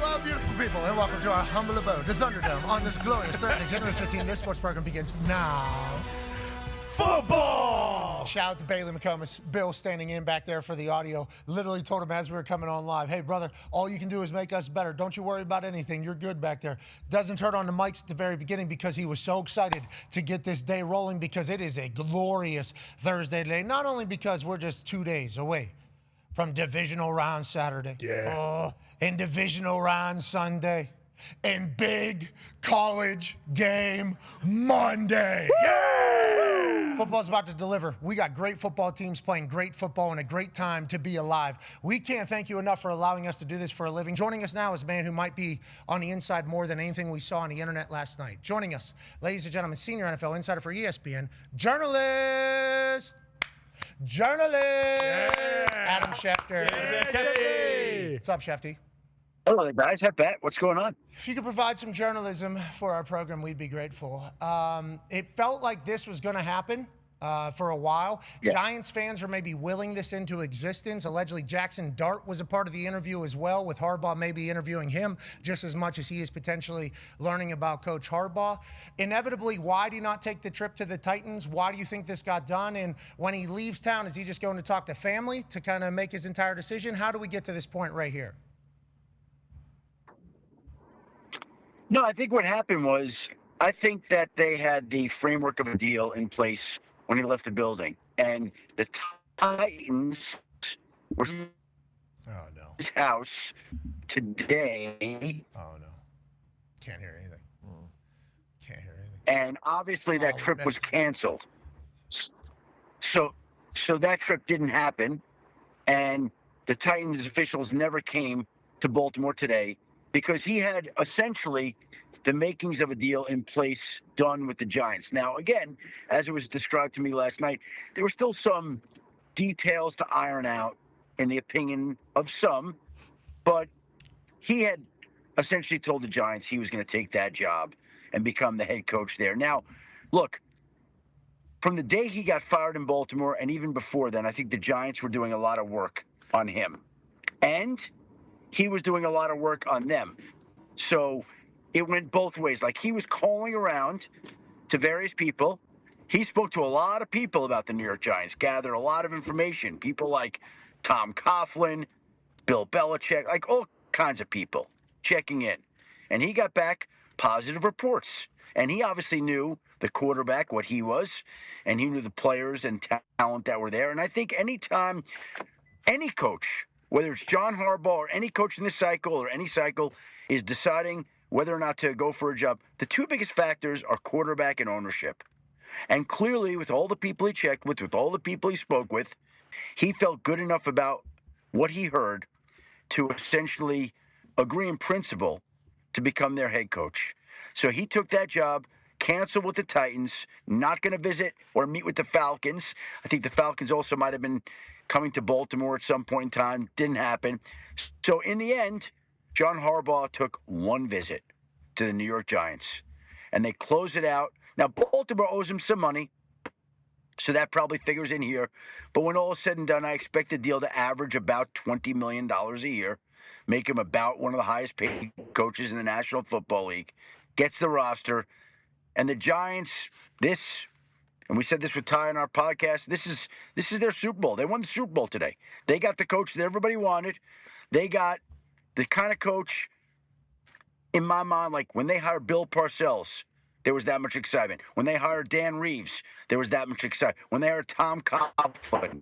Hello, beautiful people, and welcome to our humble abode, the Thunderdome, on this glorious Thursday, January 15th. This sports program begins now. Football! Shout out to Bailey McComas. Bill standing in back there for the audio. Literally told him as we were coming on live, hey, brother, all you can do is make us better. Don't you worry about anything. You're good back there. Doesn't turn on the mics at the very beginning because he was so excited to get this day rolling because it is a glorious Thursday today. Not only because we're just 2 days away from divisional round Saturday. And divisional round Sunday. And big college game Monday. Yeah! Football's about to deliver. We got great football teams playing great football and a great time to be alive. We can't thank you enough for allowing us to do this for a living. Joining us now is a man who might be on the inside more than anything we saw on the internet last night. Joining us, ladies and gentlemen, senior NFL insider for ESPN, journalist, Adam Schefter. Hey. What's up, Shefty? Hello, guys. Hi, Pat. What's going on? If you could provide some journalism for our program, we'd be grateful. It felt like this was going to happen for a while. Yeah. Giants fans are maybe willing this into existence. Allegedly, Jackson Dart was a part of the interview as well, with Harbaugh maybe interviewing him just as much as he is potentially learning about Coach Harbaugh. Inevitably, why do you not take the trip to the Titans? Why do you think this got done? And when he leaves town, is he just going to talk to family to kind of make his entire decision? How do we get to this point right here? No, I think what happened was, I think that they had the framework of a deal in place when he left the building. And the Titans were his house today. Oh, no. Can't hear anything. Can't hear anything. And obviously that trip was canceled. So that trip didn't happen. And the Titans officials never came to Baltimore today, because he had essentially the makings of a deal in place done with the Giants. Now, again, as it was described to me last night, there were still some details to iron out in the opinion of some, but he had essentially told the Giants he was going to take that job and become the head coach there. Now, look, from the day he got fired in Baltimore and even before then, I think the Giants were doing a lot of work on him. And he was doing a lot of work on them. So it went both ways. Like, he was calling around to various people. He spoke to a lot of people about the New York Giants, gathered a lot of information. People like Tom Coughlin, Bill Belichick, like all kinds of people checking in. And he got back positive reports. And he obviously knew the quarterback, what he was, and he knew the players and talent that were there. And I think anytime any coach, whether it's John Harbaugh or any coach in this cycle or any cycle, is deciding whether or not to go for a job, the two biggest factors are quarterback and ownership. And clearly, with all the people he checked with all the people he spoke with, he felt good enough about what he heard to essentially agree in principle to become their head coach. So he took that job, canceled with the Titans, not going to visit or meet with the Falcons. I think the Falcons also might have been coming to Baltimore at some point in time. Didn't happen. So in the end, John Harbaugh took one visit to the New York Giants, and they closed it out. Now, Baltimore owes him some money, so that probably figures in here. But when all is said and done, I expect the deal to average about $20 million a year, make him about one of the highest paid coaches in the National Football League, gets the roster, and the Giants, and we said this with Ty on our podcast, this is their Super Bowl. They won the Super Bowl today. They got the coach that everybody wanted. They got the kind of coach, in my mind, like when they hired Bill Parcells, there was that much excitement. When they hired Dan Reeves, there was that much excitement. When they hired Tom Coughlin,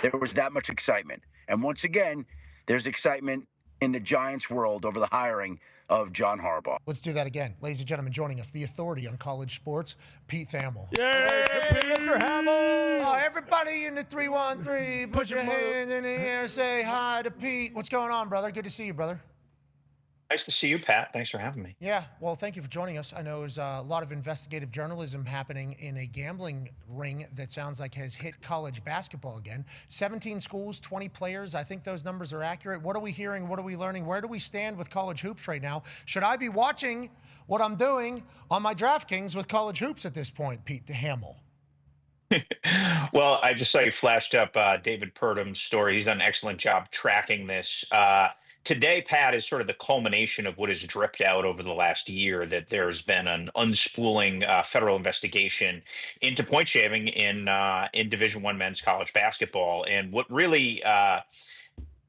there was that much excitement. And once again, there's excitement in the Giants world over the hiring of John Harbaugh. Let's do that again. Ladies and gentlemen, joining us, the authority on college sports, Pete Thamel. Yay, Mr. Hamill! Oh, everybody in the 313, put your hands in the air, say hi to Pete. What's going on, brother? Good to see you, brother. Nice to see you, Pat. Thanks for having me. Yeah, well, thank you for joining us. I know there's a lot of investigative journalism happening in a gambling ring that sounds like has hit college basketball again. 17 schools, 20 players. I think those numbers are accurate. What are we hearing? What are we learning? Where do we stand with college hoops right now? Should I be watching what I'm doing on my DraftKings with college hoops at this point, Pete Hamill? Well, I just saw you flashed up David Purdum's story. He's done an excellent job tracking this. today, Pat, is sort of the culmination of what has dripped out over the last year. That there's been an unspooling federal investigation into point shaving in Division One men's college basketball, and what really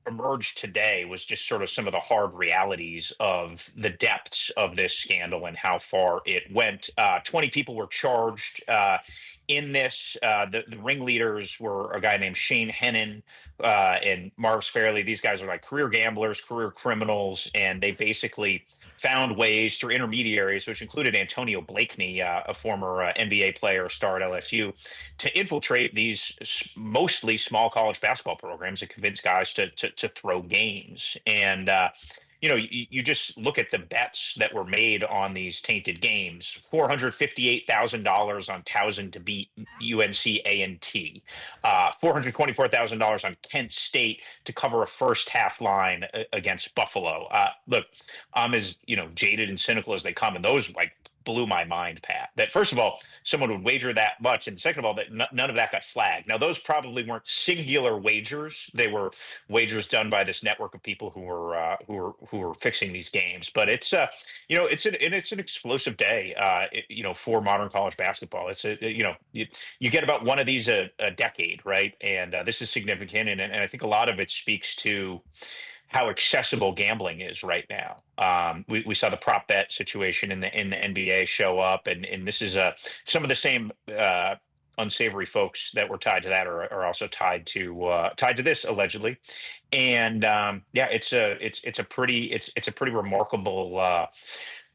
emerged today was just sort of some of the hard realities of the depths of this scandal and how far it went. 20 people were charged in this. The ringleaders were a guy named Shane Hennon and Marvis Fairley. These guys are like career gamblers, career criminals, and they basically found ways through intermediaries, which included Antonio Blakeney, a former NBA player, star at LSU, to infiltrate these mostly small college basketball programs and convince guys to throw games. And you just look at the bets that were made on these tainted games: $458,000 on Towson to beat UNC A&T, $424,000 on Kent State to cover a first half line against Buffalo. Look, I'm as jaded and cynical as they come, and those like blew my mind, Pat. That first of all, someone would wager that much, and second of all, that none of that got flagged. Now, those probably weren't singular wagers; they were wagers done by this network of people who were fixing these games. But it's it's an explosive day, for modern college basketball. It's you get about one of these a decade, right? And this is significant, and I think a lot of it speaks to how accessible gambling is right now. We saw the prop bet situation in the NBA show up, and this is some of the same unsavory folks that were tied to that are also tied to this allegedly. And it's a pretty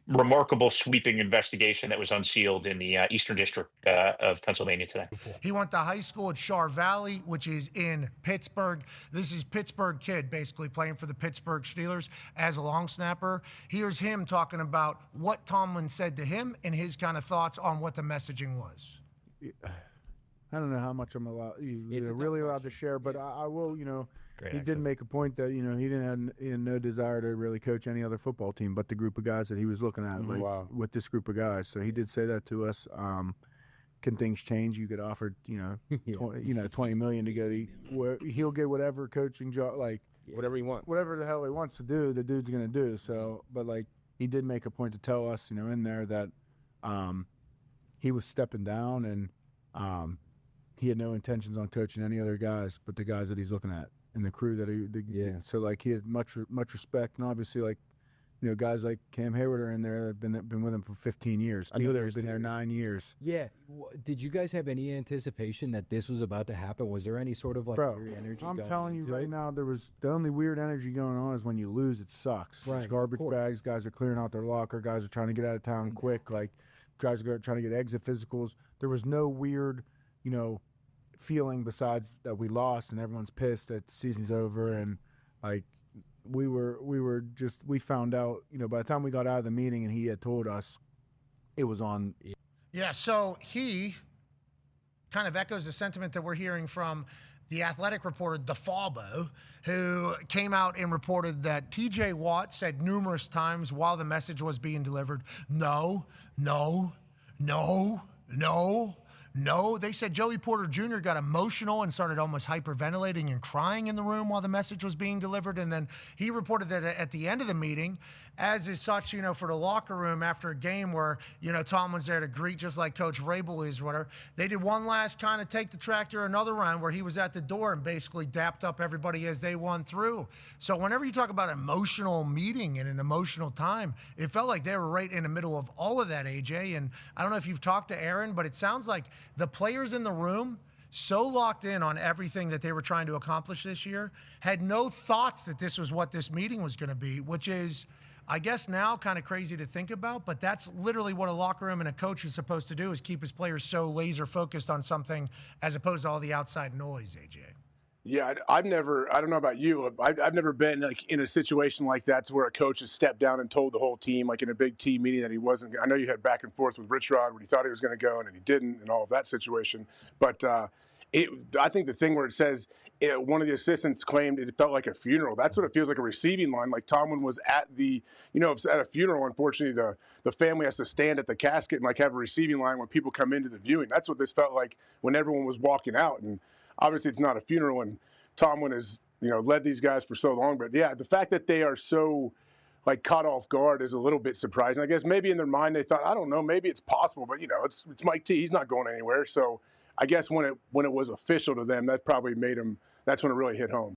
remarkable sweeping investigation that was unsealed in the Eastern District of Pennsylvania today. He went to high school at Char Valley, which is in Pittsburgh. This is Pittsburgh kid basically playing for the Pittsburgh Steelers as a long snapper. Here's him talking about what Tomlin said to him and his kind of thoughts on what the messaging was. I don't know how much I'm really allowed to share, but I will, he did make a point that, he had no desire to really coach any other football team but the group of guys that he was looking at, with this group of guys. So he did say that to us. Can things change? You get offered, $20 million to go to, he'll get whatever coaching job, Whatever he wants. Whatever the hell he wants to do, the dude's going to do. So, but he did make a point to tell us, in there that he was stepping down and he had no intentions on coaching any other guys but the guys that he's looking at and the crew that So he had much respect, and obviously guys like Cam Hayward are in there that have been with him for 15 years. I knew they've been there 9 years. Yeah. Did you guys have any anticipation that this was about to happen? Was there any sort of weird energy? I'm telling you right now, the only weird energy going on is when you lose, it sucks. Right. It's garbage bags. Guys are clearing out their locker. Guys are trying to get out of town quick. Guys are trying to get exit physicals. There was no weird, feeling besides that we lost and everyone's pissed that the season's over, and we found out, by the time we got out of the meeting and he had told us it was on. Yeah, so he kind of echoes the sentiment that we're hearing from the athletic reporter DeFalbo, who came out and reported that TJ Watt said numerous times while the message was being delivered, no. They said Joey Porter Jr. got emotional and started almost hyperventilating and crying in the room while the message was being delivered. And then he reported that at the end of the meeting, as is such, for the locker room after a game where, Tomlin's there to greet just like Coach Vrabel is, whatever, they did one last kind of take the tractor another round where he was at the door and basically dapped up everybody as they won through. So whenever you talk about emotional meeting and an emotional time, it felt like they were right in the middle of all of that, AJ. And I don't know if you've talked to Aaron, but it sounds like the players in the room, so locked in on everything that they were trying to accomplish this year, had no thoughts that this was what this meeting was going to be, which is, I guess now kind of crazy to think about, but that's literally what a locker room and a coach is supposed to do, is keep his players so laser focused on something as opposed to all the outside noise, AJ. Yeah, I don't know about you, I've never been in a situation like that to where a coach has stepped down and told the whole team, in a big team meeting, that he wasn't. I know you had back and forth with Rich Rod when he thought he was going to go and he didn't, and all of that situation. But I think the thing where it says one of the assistants claimed it felt like a funeral. That's what it feels like, a receiving line. Like Tomlin was at at a funeral. Unfortunately, the family has to stand at the casket and have a receiving line when people come into the viewing. That's what this felt like when everyone was walking out. And obviously, it's not a funeral, and Tomlin is led these guys for so long. But yeah, the fact that they are so like caught off guard is a little bit surprising. I guess maybe in their mind they thought, I don't know, maybe it's possible, but it's Mike T. He's not going anywhere. So I guess when it was official to them, that probably made them. That's when it really hit home.